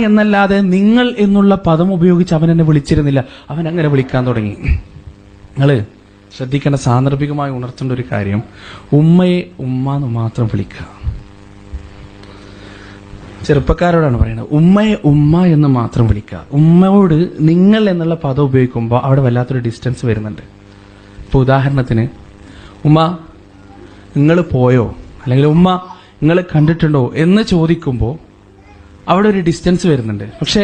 എന്നല്ലാതെ നിങ്ങൾ എന്നുള്ള പദം ഉപയോഗിച്ച് അവൻ എന്നെ വിളിച്ചിരുന്നില്ല. അവൻ അങ്ങനെ വിളിക്കാൻ തുടങ്ങി. നിങ്ങൾ ശ്രദ്ധിക്കേണ്ട, സാന്ദർഭികമായി ഉണർത്തേണ്ട ഒരു കാര്യം, ഉമ്മയെ ഉമ്മ എന്ന് മാത്രം വിളിക്കുക. ചെറുപ്പക്കാരോടാണ് പറയുന്നത്, ഉമ്മയെ ഉമ്മ എന്ന് മാത്രം വിളിക്കുക. ഉമ്മയോട് നിങ്ങൾ എന്നുള്ള പദം ഉപയോഗിക്കുമ്പോൾ അവിടെ വല്ലാത്തൊരു ഡിസ്റ്റൻസ് വരുന്നുണ്ട്. ഇപ്പോൾ ഉദാഹരണത്തിന്, ഉമ്മ നിങ്ങൾ പോയോ, അല്ലെങ്കിൽ ഉമ്മ നിങ്ങൾ കണ്ടിട്ടുണ്ടോ എന്ന് ചോദിക്കുമ്പോൾ അവിടെ ഒരു ഡിസ്റ്റൻസ് വരുന്നുണ്ട്. പക്ഷെ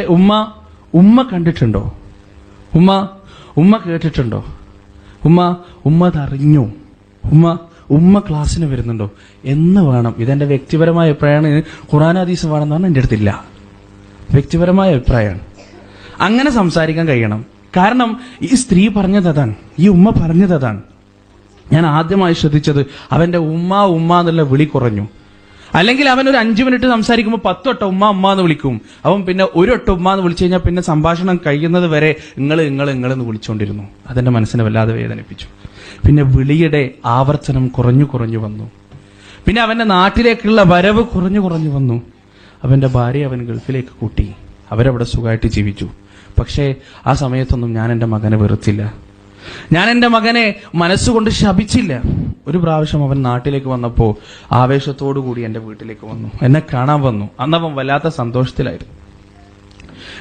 ഉമ്മ കണ്ടിട്ടുണ്ടോ, ഉമ്മ കേട്ടിട്ടുണ്ടോ, ഉമ്മ അതറിഞ്ഞോ, ഉമ്മ ക്ലാസ്സിന് വരുന്നുണ്ടോ എന്ന് വേണം. ഇതെന്റെ വ്യക്തിപരമായ അഭിപ്രായമാണ്. ഖുർആൻ ഹദീസ് വേണമെന്നാണ് എൻ്റെ അടുത്തില്ല, വ്യക്തിപരമായ അഭിപ്രായമാണ്. അങ്ങനെ സംസാരിക്കാൻ കഴിയണം. കാരണം ഈ സ്ത്രീ പറഞ്ഞത് അതാണ്, ഈ ഉമ്മ പറഞ്ഞത് അതാണ്. ഞാൻ ആദ്യമായി ശ്രദ്ധിച്ചത് അവന്റെ ഉമ്മ എന്നുള്ള വിളി കുറഞ്ഞു. അല്ലെങ്കിൽ അവൻ ഒരു 5 മിനിറ്റ് സംസാരിക്കുമ്പോൾ 10 വട്ടം ഉമ്മ എന്ന് വിളിക്കും. അവൻ പിന്നെ ഒരു വട്ടം ഉമ്മ എന്ന് വിളിച്ചു കഴിഞ്ഞാൽ പിന്നെ സംഭാഷണം കഴിയുന്നത് വരെ നിങ്ങളെന്ന് വിളിച്ചുകൊണ്ടിരുന്നു. അതെന്റെ മനസ്സിനെ വല്ലാതെ വേദനിപ്പിച്ചു. പിന്നെ വിളിയുടെ ആവർത്തനം കുറഞ്ഞു വന്നു. പിന്നെ അവന്റെ നാട്ടിലേക്കുള്ള വരവ് കുറഞ്ഞു വന്നു. അവന്റെ ഭാര്യ അവൻ ഗൾഫിലേക്ക് കൂട്ടി. അവരവിടെ സുഖമായിട്ട് ജീവിച്ചു. പക്ഷേ ആ സമയത്തൊന്നും ഞാൻ എൻ്റെ മകനെ വെറുത്തില്ല. ഞാൻ എൻ്റെ മകനെ മനസ്സുകൊണ്ട് ശപിച്ചില്ല. ഒരു പ്രാവശ്യം അവൻ നാട്ടിലേക്ക് വന്നപ്പോൾ ആവേശത്തോടു കൂടി എൻ്റെ വീട്ടിലേക്ക് വന്നു, എന്നെ കാണാൻ വന്നു. അന്ന് അവൻ വല്ലാത്ത സന്തോഷത്തിലായിരുന്നു.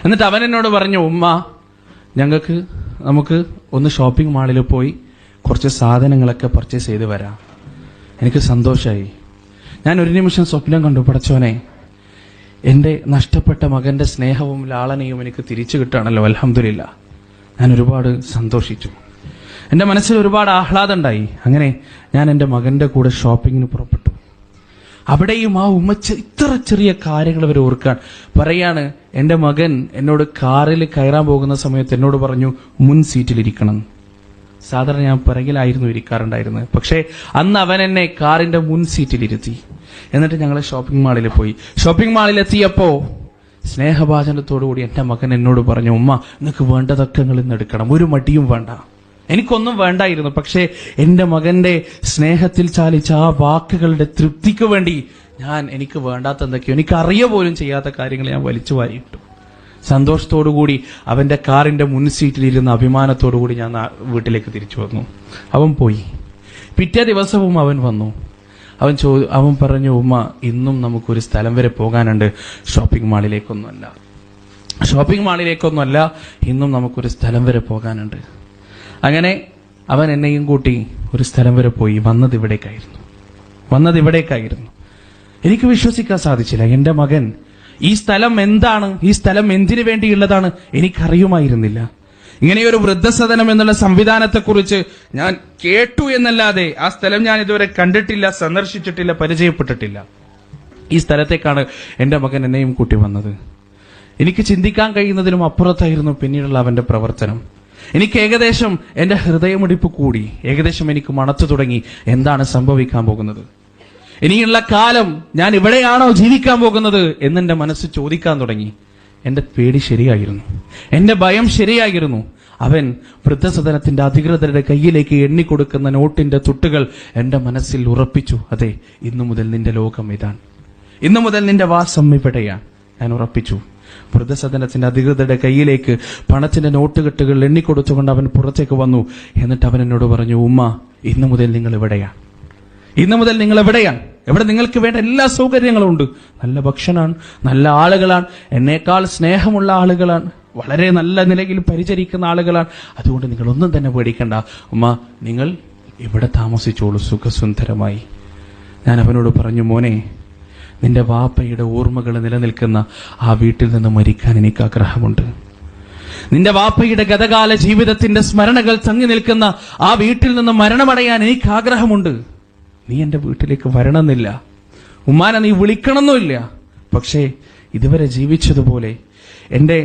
എന്നിട്ട് അവൻ എന്നോട് പറഞ്ഞു, ഉമ്മ നമുക്ക് ഒന്ന് ഷോപ്പിംഗ് മാളിൽ പോയി കുറച്ച് സാധനങ്ങളൊക്കെ പർച്ചേസ് ചെയ്ത് വരാം. എനിക്ക് സന്തോഷമായി. ഞാൻ ഒരു നിമിഷം സ്വപ്നം കണ്ടു, പടച്ചോനെ, എൻ്റെ നഷ്ടപ്പെട്ട മകന്റെ സ്നേഹവും ലാളനയും എനിക്ക് തിരിച്ചു കിട്ടുകയാണല്ലോ, അൽഹംദുലില്ലാ. ഞാൻ ഒരുപാട് സന്തോഷിച്ചു. എൻ്റെ മനസ്സിൽ ഒരുപാട് ആഹ്ലാദം ഉണ്ടായി. അങ്ങനെ ഞാൻ എൻ്റെ മകന്റെ കൂടെ ഷോപ്പിങ്ങിന് പുറപ്പെട്ടു. അവിടെയും ആ ഉമ്മ ഇത്ര ചെറിയ കാര്യങ്ങൾ അവർ ഓർക്കാൻ പറയാണ്. എൻ്റെ മകൻ എന്നോട് കാറിൽ കയറാൻ പോകുന്ന സമയത്ത് എന്നോട് പറഞ്ഞു മുൻ സീറ്റിലിരിക്കണം. സാധാരണ ഞാൻ പിറകിലായിരുന്നു ഇരിക്കാറുണ്ടായിരുന്നത്. പക്ഷേ അന്ന് അവൻ എന്നെ കാറിന്റെ മുൻ സീറ്റിലിരുത്തി. എന്നിട്ട് ഞങ്ങൾ ഷോപ്പിംഗ് മാളിൽ പോയി. ഷോപ്പിംഗ് മാളിലെത്തിയപ്പോ സ്നേഹഭാചനത്തോടുകൂടി എൻ്റെ മകൻ എന്നോട് പറഞ്ഞു, ഉമ്മ നിങ്ങൾക്ക് വേണ്ടതൊക്കെ നിങ്ങൾ ഇന്ന് എടുക്കണം, ഒരു മടിയും വേണ്ട. എനിക്കൊന്നും വേണ്ടായിരുന്നു. പക്ഷേ എൻ്റെ മകന്റെ സ്നേഹത്തിൽ ചാലിച്ച ആ വാക്കുകളുടെ തൃപ്തിക്ക് വേണ്ടി എനിക്ക് വേണ്ടാത്ത എന്തൊക്കെയോ, എനിക്ക് അറിയ പോലും ചെയ്യാത്ത കാര്യങ്ങൾ ഞാൻ വലിച്ചു വാരിയിട്ടു. സന്തോഷത്തോടുകൂടി അവന്റെ കാറിന്റെ മുൻ സീറ്റിലിരുന്ന അഭിമാനത്തോടുകൂടി ഞാൻ വീട്ടിലേക്ക് തിരിച്ചു വന്നു. അവൻ പോയി. പിറ്റേ ദിവസവും അവൻ വന്നു. അവൻ പറഞ്ഞു, ഉമ്മ ഇന്നും നമുക്കൊരു സ്ഥലം വരെ പോകാനുണ്ട്, ഷോപ്പിംഗ് മാളിലേക്കൊന്നുമല്ല, ഇന്നും നമുക്കൊരു സ്ഥലം വരെ പോകാനുണ്ട്. അങ്ങനെ അവൻ എന്നെയും കൂട്ടി ഒരു സ്ഥലം വരെ പോയി. വന്നത് ഇവിടേക്കായിരുന്നു. എനിക്ക് വിശ്വസിക്കാൻ സാധിച്ചില്ല. എൻ്റെ മകൻ ഈ സ്ഥലം എന്താണ്, ഈ സ്ഥലം എന്തിനു വേണ്ടിയുള്ളതാണ് എനിക്കറിയുമായിരുന്നില്ല. ഇങ്ങനെയൊരു വൃദ്ധസദനം എന്നുള്ള സംവിധാനത്തെക്കുറിച്ച് ഞാൻ കേട്ടു എന്നല്ലാതെ ആ സ്ഥലം ഞാൻ ഇതുവരെ കണ്ടിട്ടില്ല, സന്ദർശിച്ചിട്ടില്ല, പരിചയപ്പെട്ടിട്ടില്ല. ഈ സ്ഥലത്തേക്കാണ് എൻ്റെ മകൻ എന്നെയും കൂട്ടി വന്നത്. എനിക്ക് ചിന്തിക്കാൻ കഴിയുന്നതിലും അപ്പുറത്തായിരുന്നു പിന്നീടുള്ള അവന്റെ പ്രവർത്തനം. എനിക്ക് ഏകദേശം എൻ്റെ ഹൃദയമിടിപ്പ് കൂടി. ഏകദേശം എനിക്ക് മണത്തു തുടങ്ങി എന്താണ് സംഭവിക്കാൻ പോകുന്നത്. ഇനിയുള്ള കാലം ഞാൻ ഇവിടെയാണോ ജീവിക്കാൻ പോകുന്നത് എന്നെന്റെ മനസ്സ് ചോദിക്കാൻ തുടങ്ങി. എന്റെ പേടി ശരിയായിരുന്നു, എന്റെ ഭയം ശരിയായിരുന്നു. അവൻ വൃദ്ധസദനത്തിന്റെ അധികൃതരുടെ കയ്യിലേക്ക് എണ്ണിക്കൊടുക്കുന്ന നോട്ടിന്റെ തുട്ടുകൾ എന്റെ മനസ്സിൽ ഉറപ്പിച്ചു. അതെ, ഇന്നു മുതൽ നിന്റെ ലോകം ഇതാണ്, ഇന്നു മുതൽ നിന്റെ വാസം ഇവിടെയാണ്. ഞാൻ ഉറപ്പിച്ചു. വൃദ്ധസദനത്തിന്റെ അധികൃതരുടെ കയ്യിലേക്ക് പണത്തിന്റെ നോട്ടുകെട്ടുകൾ എണ്ണിക്കൊടുത്തുകൊണ്ട് അവൻ പുറത്തേക്ക് വന്നു. എന്നിട്ട് അവൻ എന്നോട് പറഞ്ഞു, ഉമ്മ ഇന്നു മുതൽ നിങ്ങൾ എവിടെയാണ്? എവിടെ നിങ്ങൾക്ക് വേണ്ട എല്ലാ സൗകര്യങ്ങളും ഉണ്ട്. നല്ല ഭക്ഷണമാണ്, നല്ല ആളുകളാണ്, എന്നേക്കാൾ സ്നേഹമുള്ള ആളുകളാണ്, വളരെ നല്ല നിലയിൽ പരിചരിക്കുന്ന ആളുകളാണ്. അതുകൊണ്ട് നിങ്ങളൊന്നും തന്നെ പേടിക്കണ്ട ഉമ്മ, നിങ്ങൾ ഇവിടെ താമസിച്ചോളൂ സുഖസുന്ദരമായി. ഞാൻ അവനോട് പറഞ്ഞു, മോനെ, നിന്റെ വാപ്പയുടെ ഓർമ്മകൾ നിലനിൽക്കുന്ന ആ വീട്ടിൽ നിന്ന് മരിക്കാൻ എനിക്ക് ആഗ്രഹമുണ്ട്. നിന്റെ വാപ്പയുടെ ഗതകാല ജീവിതത്തിന്റെ സ്മരണകൾ തങ്ങി നിൽക്കുന്ന ആ വീട്ടിൽ നിന്ന് മരണമടയാൻ എനിക്ക് ആഗ്രഹമുണ്ട്. നീ എൻ്റെ വീട്ടിലേക്ക് വരണമെന്നില്ല, ഉമ്മാനെ നീ വിളിക്കണമെന്നില്ല. പക്ഷേ ഇതുവരെ ജീവിച്ചതുപോലെ എൻ്റെ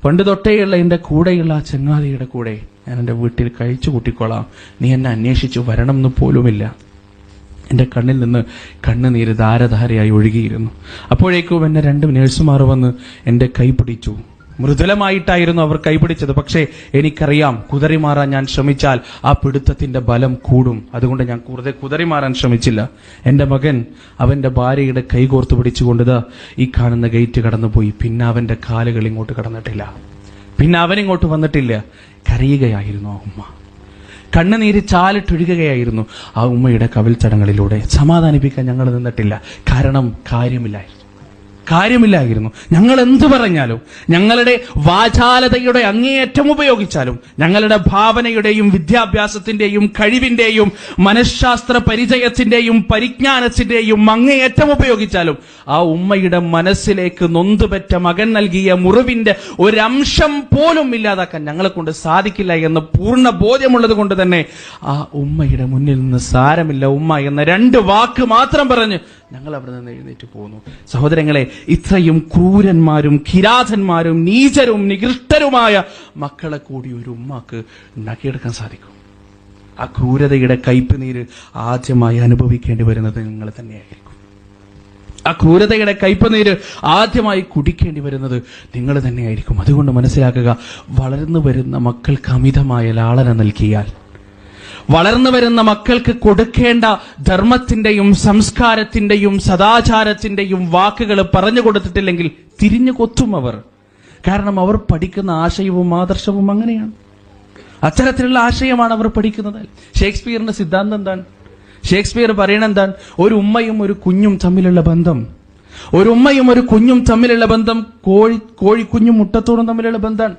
പണ്ട് തൊട്ടേയുള്ള എൻ്റെ കൂടെയുള്ള ആ ചങ്ങാതിയുടെ കൂടെ ഞാൻ എൻ്റെ വീട്ടിൽ കഴിച്ചു കൂട്ടിക്കോളാം. നീ എന്നെ അന്വേഷിച്ചു വരണം എന്ന് പോലുമില്ല. എൻ്റെ കണ്ണിൽ നിന്ന് കണ്ണുനീര് ധാരധാരയായി ഒഴുകിയിരുന്നു. അപ്പോഴേക്കും എന്നെ 2 നേഴ്സുമാർ വന്ന് എൻ്റെ കൈ പിടിച്ചു. മൃദുലമായിട്ടായിരുന്നു അവർ കൈപിടിച്ചത്. പക്ഷേ എനിക്കറിയാം, കുതറിമാറാൻ ഞാൻ ശ്രമിച്ചാൽ ആ പിടുത്തത്തിന്റെ ബലം കൂടും. അതുകൊണ്ട് ഞാൻ കൂടുതൽ കുതറിമാറാൻ ശ്രമിച്ചില്ല. എൻ്റെ മകൻ അവന്റെ ഭാര്യയുടെ കൈകോർത്ത് പിടിച്ചുകൊണ്ടത് ഈ കാണുന്ന ഗേറ്റ് കടന്നുപോയി. പിന്നെ അവന്റെ കാലുകൾ ഇങ്ങോട്ട് കടന്നിട്ടില്ല, പിന്നെ അവനിങ്ങോട്ട് വന്നിട്ടില്ല. കരയുകയായിരുന്നു ആ ഉമ്മ, കണ്ണുനീര് ചാലിട്ടൊഴുകുകയായിരുന്നു ആ ഉമ്മയുടെ കവിൽ ചടങ്ങളിലൂടെ. സമാധാനിപ്പിക്കാൻ ഞങ്ങൾ നിന്നിട്ടില്ല, കാരണം കാര്യമില്ലായിരുന്നു. ഞങ്ങൾ എന്തു പറഞ്ഞാലും, ഞങ്ങളുടെ വാചാലതയുടെ അങ്ങേയറ്റം ഉപയോഗിച്ചാലും, ഞങ്ങളുടെ ഭാവനയുടെയും വിദ്യാഭ്യാസത്തിന്റെയും കഴിവിന്റെയും മനഃശാസ്ത്ര പരിചയത്തിന്റെയും പരിജ്ഞാനത്തിന്റെയും അങ്ങേയറ്റം ഉപയോഗിച്ചാലും ആ ഉമ്മയുടെ മനസ്സിലേക്ക് നൊന്തുപെറ്റ മകൻ നൽകിയ മുറിവിന്റെ ഒരംശം പോലും ഇല്ലാതാക്കാൻ ഞങ്ങളെ കൊണ്ട് സാധിക്കില്ല എന്ന് പൂർണ്ണ ബോധ്യമുള്ളത് കൊണ്ട് തന്നെ ആ ഉമ്മയുടെ മുന്നിൽ നിന്ന് സാരമില്ല ഉമ്മ എന്ന 2 വാക്ക് മാത്രം പറഞ്ഞ് ഞങ്ങൾ അവിടെ നിന്ന് എഴുന്നേറ്റ് പോകുന്നു. സഹോദരങ്ങളെ, ഇത്രയും ക്രൂരന്മാരും കിരാതന്മാരും നീചരും നികൃഷ്ടരുമായ മക്കളെ കൂടി ഒരു ഉമ്മക്ക് ഉണ്ടാക്കിയെടുക്കാൻ സാധിക്കും. ആ ക്രൂരതയുടെ കയ്പുനീര് ആദ്യമായി അനുഭവിക്കേണ്ടി വരുന്നത് നിങ്ങൾ തന്നെയായിരിക്കും. ആ ക്രൂരതയുടെ കയ്പുനീര് ആദ്യമായി കുടിക്കേണ്ടി വരുന്നത് നിങ്ങൾ തന്നെയായിരിക്കും. അതുകൊണ്ട് മനസ്സിലാക്കുക, വളർന്നു വരുന്ന മക്കൾക്ക് അമിതമായ ലാളന നൽകിയാൽ, വളർന്നു വരുന്ന മക്കൾക്ക് കൊടുക്കേണ്ട ധർമ്മത്തിന്റെയും സംസ്കാരത്തിന്റെയും സദാചാരത്തിന്റെയും വാക്കുകൾ പറഞ്ഞു കൊടുത്തിട്ടില്ലെങ്കിൽ തിരിഞ്ഞു കൊത്തും അവർ. കാരണം അവർ പഠിക്കുന്ന ആശയവും ആദർശവും അങ്ങനെയാണ്. അത്തരത്തിലുള്ള ആശയമാണ് അവർ പഠിക്കുന്നത്. ഷേക്സ്പിയറിന്റെ സിദ്ധാന്തം എന്താണ്? ഷേക്സ്പിയർ പറയണെന്താണ്? ഒരു ഉമ്മയും ഒരു കുഞ്ഞും തമ്മിലുള്ള ബന്ധം, ഒരു ഉമ്മയും ഒരു കുഞ്ഞും തമ്മിലുള്ള ബന്ധം കോഴിക്കുഞ്ഞും മുട്ടത്തോടും തമ്മിലുള്ള ബന്ധമാണ്.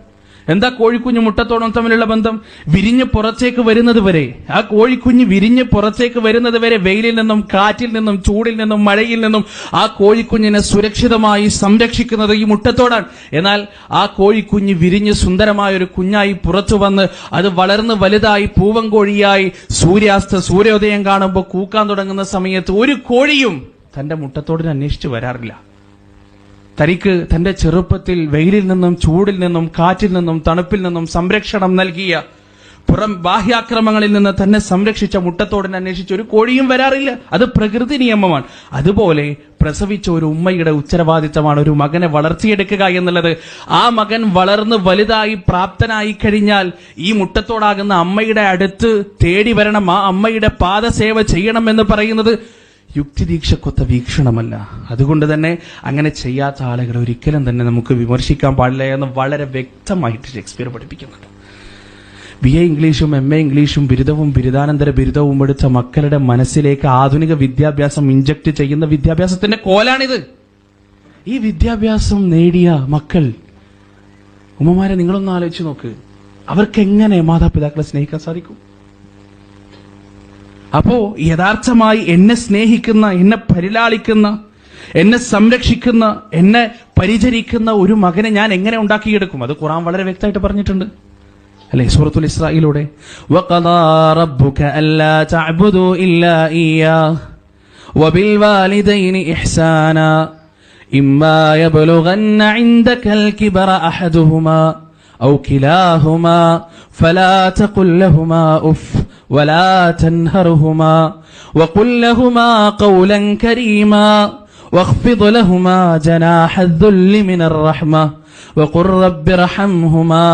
എന്താ കോഴിക്കുഞ്ഞു മുട്ടത്തോടും തമ്മിലുള്ള ബന്ധം? വിരിഞ്ഞ് പുറത്തേക്ക് വരുന്നത് വരെ, ആ കോഴിക്കുഞ്ഞ് വിരിഞ്ഞ് പുറത്തേക്ക് വരുന്നത് വരെ വെയിലിൽ നിന്നും കാറ്റിൽ നിന്നും ചൂടിൽ നിന്നും മഴയിൽ നിന്നും ആ കോഴിക്കുഞ്ഞിനെ സുരക്ഷിതമായി സംരക്ഷിക്കുന്നത് ഈ മുട്ടത്തോടാണ്. എന്നാൽ ആ കോഴിക്കുഞ്ഞ് വിരിഞ്ഞ് സുന്ദരമായ ഒരു കുഞ്ഞായി പുറത്തു വന്ന് അത് വളർന്ന് വലുതായി പൂവൻകോഴിയായി സൂര്യോദയം കാണുമ്പോൾ കൂക്കാൻ തുടങ്ങുന്ന സമയത്ത് ഒരു കോഴിയും തന്റെ മുട്ടത്തോടിനെ അന്വേഷിച്ച് വരാറില്ല. തനിക്ക് തന്റെ ചെറുപ്പത്തിൽ വെയിലിൽ നിന്നും ചൂടിൽ നിന്നും കാറ്റിൽ നിന്നും തണുപ്പിൽ നിന്നും സംരക്ഷണം നൽകിയ, പുറം ബാഹ്യാക്രമങ്ങളിൽ നിന്ന് തന്നെ സംരക്ഷിച്ച മുട്ടത്തോടിനെ അന്വേഷിച്ച് ഒരു കോഴിയും വരാറില്ല. അത് പ്രകൃതി നിയമമാണ്. അതുപോലെ പ്രസവിച്ച ഒരു ഉമ്മയുടെ ഉത്തരവാദിത്തമാണ് ഒരു മകനെ വളർത്തിയെടുക്കുക എന്നുള്ളത്. ആ മകൻ വളർന്ന് വലുതായി പ്രാപ്തനായി കഴിഞ്ഞാൽ ഈ മുട്ടത്തോടാകുന്ന അമ്മയുടെ അടുത്ത് തേടി വരണം, ആ അമ്മയുടെ പാദസേവ ചെയ്യണമെന്ന് പറയുന്നത് യുക്തിദീക്ഷക്കൊത്ത വീക്ഷണമല്ല. അതുകൊണ്ട് തന്നെ അങ്ങനെ ചെയ്യാത്ത ആളുകളെ ഒരിക്കലും തന്നെ നമുക്ക് വിമർശിക്കാൻ പാടില്ല എന്ന് വളരെ വ്യക്തമായിട്ട് ഷേക്സ്പിയർ പഠിപ്പിക്കുന്നുണ്ട്. BA ഇംഗ്ലീഷും MA ഇംഗ്ലീഷും ബിരുദവും ബിരുദാനന്തര ബിരുദവും എടുത്ത മക്കളുടെ മനസ്സിലേക്ക് ആധുനിക വിദ്യാഭ്യാസം ഇഞ്ചക്ട് ചെയ്യുന്ന വിദ്യാഭ്യാസത്തിന്റെ കോലാണിത്. ഈ വിദ്യാഭ്യാസം നേടിയ മക്കൾ, ഉമ്മമാരെ നിങ്ങളൊന്ന് ആലോചിച്ച് നോക്ക്, അവർക്ക് എങ്ങനെ മാതാപിതാക്കളെ സ്നേഹിക്കാൻ സാധിക്കും? അപ്പോ യഥാർത്ഥമായി എന്നെ സ്നേഹിക്കുന്ന, എന്നെ പരിലാളിക്കുന്ന, എന്നെ സംരക്ഷിക്കുന്ന, എന്നെ പരിചരിക്കുന്ന ഒരു മകനെ ഞാൻ എങ്ങനെ ഉണ്ടാക്കിയെടുക്കും? അത് ഖുർആൻ വളരെ വ്യക്തമായിട്ട് പറഞ്ഞിട്ടുണ്ട് അല്ലെ? സൂറത്തുൽ ഇസ്രായിലൂടെ വഖദാ റബ്ബുക അല്ലാ തഅബുദു ഇല്ലാ ഇയ്യാഹു വബിൽ വാലിദൈനി ഇഹ്സാനാ ഇമ്മാ യബ്ലുഗന്ന ഇൻദകൽ കിബറ അഹദുഹുമാ ഔ കിലാഹുമാ ഫലാ തഖുൽ ലഹുമാ ഉഫ് ولا تنهرهما وقل لهما قولا كريما واخفض لهما جناح الذل من الرحمة وقل رب ارحمهما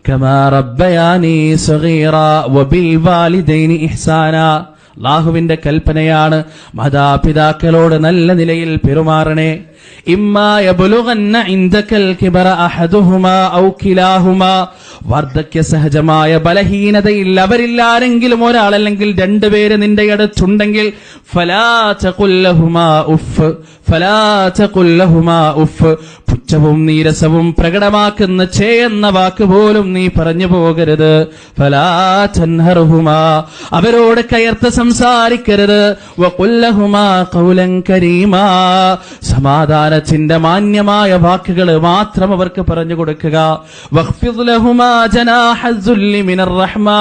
كما ربياني صغيرا وبالوالدين إحسانا. അല്ലാഹുവിന്റെ കൽപ്പനയാണ്, മാതാപിതാക്കളോട് നല്ല നിലയിൽ പെരുമാറണേ. ഇമ്മാ യബ്ലുഗന്ന ഇൻദകൽ കിബറ അഹദുഹുമാ ഔ കിലാഹുമാ, വാർദ്ധക്യ സഹജമായ ബലഹീനതയിൽ അവരില്ലാരെങ്കിലും ഒരാളല്ലെങ്കിൽ 2 പേര് നിന്റെ അടുത്തുണ്ടെങ്കിൽ ഫലാ തഖുൽ ലഹുമാ ഉഫ്, ഫലാ തഖുൽ ലഹുമാ ഉഫ്, പുച്ഛവും നീരസവും പ്രകടമാക്കുന്ന എന്ന വാക്ക് പോലും നീ പറഞ്ഞു പോകരുത്. ഫലാ തൻഹർഹുമാ, അവരോട് കയർത്ത് സംസാരിക്കരുത്. വഖുൽ ലഹുമാ ഖൗലൻ കരീമാ, സമാധാനത്തിന്റെ മാന്യമായ വാക്കുകൾ മാത്രം അവർക്ക് പറഞ്ഞു കൊടുക്കുക. വഖ്ഫിദ് ലഹുമാ ജനാഹ الذل من الرحمة,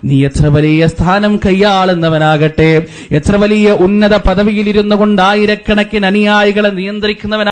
നീ എത്ര വലിയ സ്ഥാനം കൈയാളുന്നവനാകട്ടെ, എത്ര വലിയ ഉന്നത പദവിയിൽ ഇരുന്നു കൊണ്ട് ആയിരക്കണക്കിന് അനുയായികളെ നിയന്ത്രിക്കുന്നവനാ